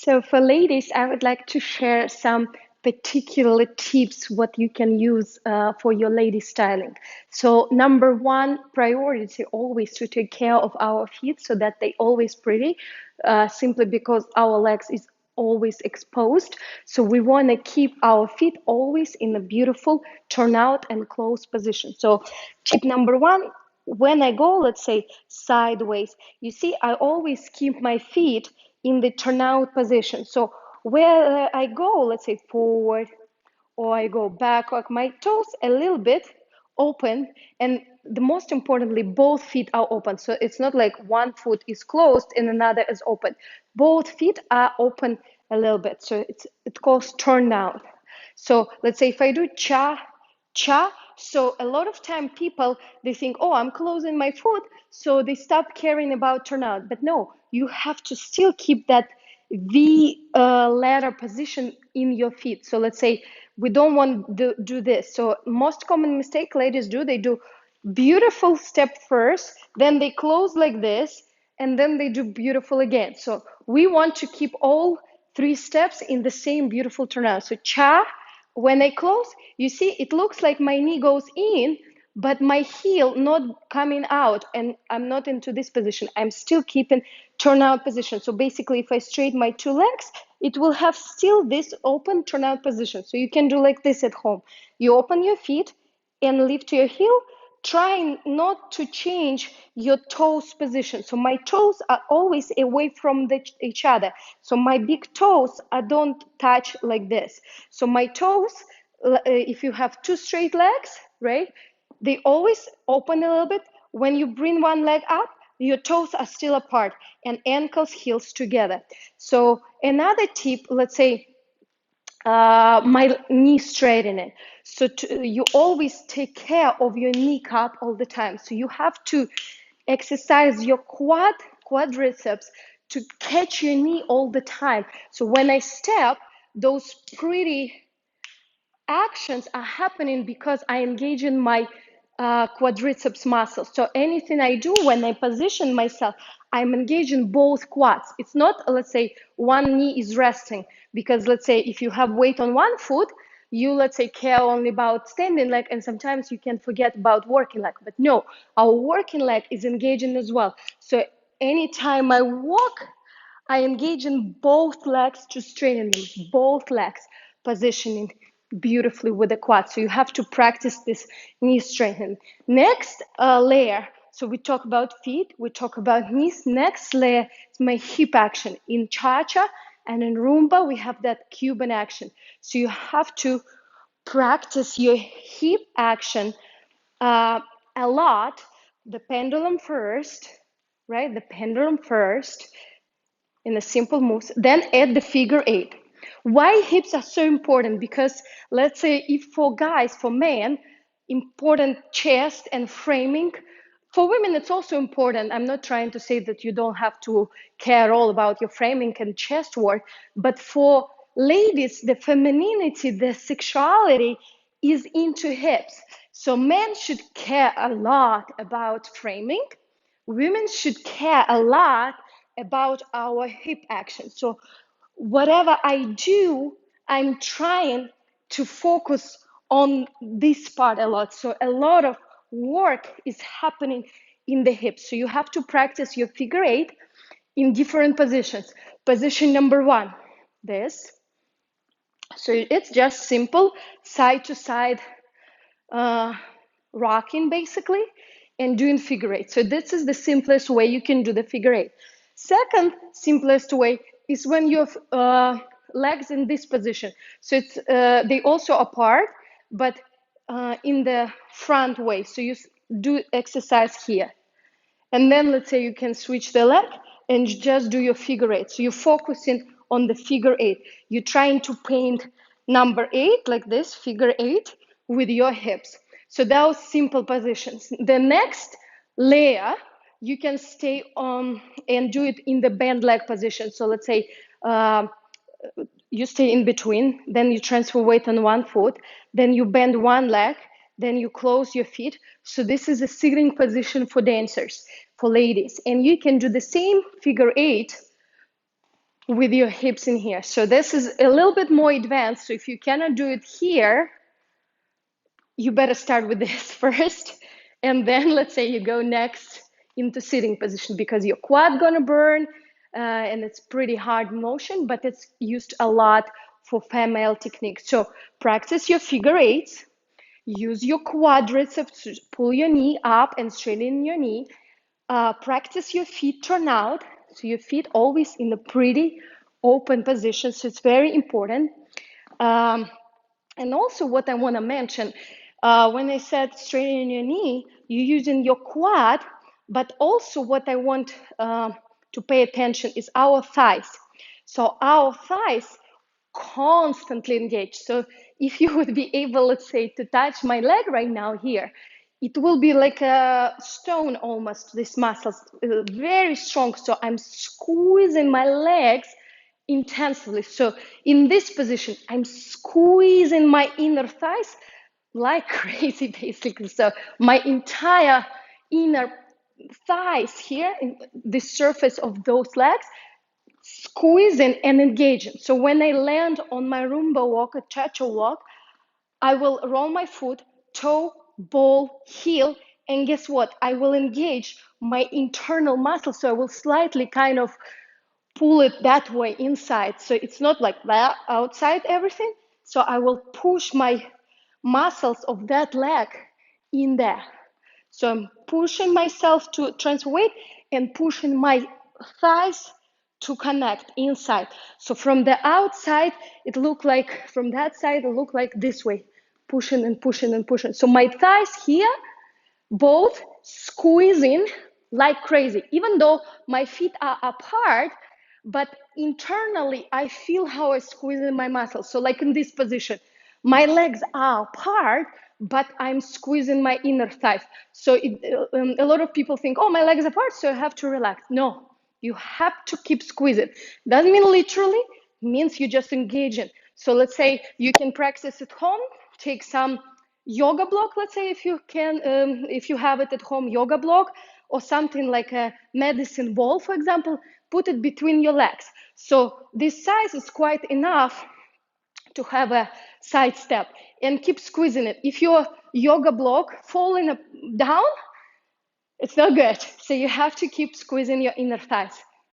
So for ladies, I would like to share some particular tips what you can use for your lady styling. So number one priority always to take care of our feet so that they always pretty, simply because our legs is always exposed. So we want to keep our feet always in a beautiful turnout and closed position. So tip number one, when I go, let's say sideways, you see, I always keep my feet in the turnout position. So where I go, let's say forward or I go back, like my toes a little bit open, and the most importantly, both feet are open. So it's not like one foot is closed and another is open. Both feet are open a little bit. So it calls turnout. So let's say if I do cha, cha, so a lot of time people, they think, oh, I'm closing my foot, so they stop caring about turnout. But no, you have to still keep that V letter position in your feet. So let's say we don't want to do this. So most common mistake ladies do, they do beautiful step first, then they close like this, and then they do beautiful again. So we want to keep all three steps in the same beautiful turnout. So cha, when I close, you see, it looks like my knee goes in, but my heel not coming out, and I'm not into this position. I'm still keeping turnout position. So basically, if I straighten my two legs, it will have still this open turnout position. So you can do like this at home. You open your feet and lift your heel, trying not to change your toes position. So my toes are always away from each other. So my big toes, I don't touch like this. So my toes, if you have two straight legs, right, they always open a little bit. When you bring one leg up, your toes are still apart and ankles, heels together. So another tip, let's say, my knee straightening. So you always take care of your kneecap all the time. So you have to exercise your quadriceps to catch your knee all the time. So when I step, those pretty actions are happening because I engage in my quadriceps muscles. So anything I do when I position myself, I'm engaging both quads. It's not, let's say, one knee is resting, because let's say if you have weight on one foot, you, let's say, care only about standing leg, and sometimes you can forget about working leg. But no, our working leg is engaging as well. So anytime I walk, I engage in both legs to straighten them, both legs positioning beautifully with the quad. So you have to practice this knee strengthening. Next layer, so we talk about feet, we talk about knees. Next layer is my hip action. In cha-cha and in rumba, we have that Cuban action. So you have to practice your hip action a lot. The pendulum first, right? The pendulum first in the simple moves, then add the figure eight. Why hips are so important? Because let's say if for guys, for men, important chest and framing. For women, it's also important. I'm not trying to say that you don't have to care all about your framing and chest work, but for ladies, the femininity, the sexuality is into hips. So men should care a lot about framing. Women should care a lot about our hip action. So whatever I do, I'm trying to focus on this part a lot. So a lot of work is happening in the hips. So you have to practice your figure eight in different positions. Position number one, this. So it's just simple side to side rocking basically, and doing figure eight. So this is the simplest way you can do the figure eight. Second simplest way is when you have legs in this position. So it's they also apart, but in the front way. So you do exercise here. And then let's say you can switch the leg and just do your figure eight. So you're focusing on the figure eight. You're trying to paint number eight, like this, figure eight, with your hips. So those simple positions. The next layer, you can stay on and do it in the bend leg position. So let's say you stay in between, then you transfer weight on one foot, then you bend one leg, then you close your feet. So this is a sitting position for dancers, for ladies. And you can do the same figure eight with your hips in here. So this is a little bit more advanced. So if you cannot do it here, you better start with this first. And then let's say you go next into sitting position, because your quad gonna burn, and it's pretty hard motion, but it's used a lot for female techniques. So practice your figure eights, use your quadriceps to pull your knee up and straighten your knee. Practice your feet turn out. So your feet always in a pretty open position. So it's very important. And also what I want to mention, when I said straighten your knee, you're using your quad, but also what I want to pay attention is our thighs. So our thighs constantly engaged. So if you would be able, let's say, to touch my leg right now here, it will be like a stone almost, these muscles, very strong. So I'm squeezing my legs intensively. So in this position, I'm squeezing my inner thighs like crazy, basically. So my entire inner thighs here, in the surface of those legs, squeezing and engaging. So when I land on my Roomba walk, a cha-cha walk, I will roll my foot, toe, ball, heel, and guess what? I will engage my internal muscles. So I will slightly kind of pull it that way inside. So it's not like that outside everything. So I will push my muscles of that leg in there. So I'm pushing myself to transfer weight and pushing my thighs to connect inside. So from the outside, it looked like, from that side, it looked like this way, pushing and pushing and pushing. So my thighs here, both squeezing like crazy, even though my feet are apart, but internally I feel how I squeeze in my muscles. So like in this position, my legs are apart, but I'm squeezing my inner thighs. So a lot of people think, oh, my legs are apart, so I have to relax. No, you have to keep squeezing. Doesn't mean literally, means you just engaging. So let's say you can practice at home, take some yoga block, let's say, if you can, if you have it at home, yoga block, or something like a medicine ball, for example, put it between your legs. So this size is quite enough to have a side step, and keep squeezing it. If your yoga block falling down, it's not good. So you have to keep squeezing your inner thighs.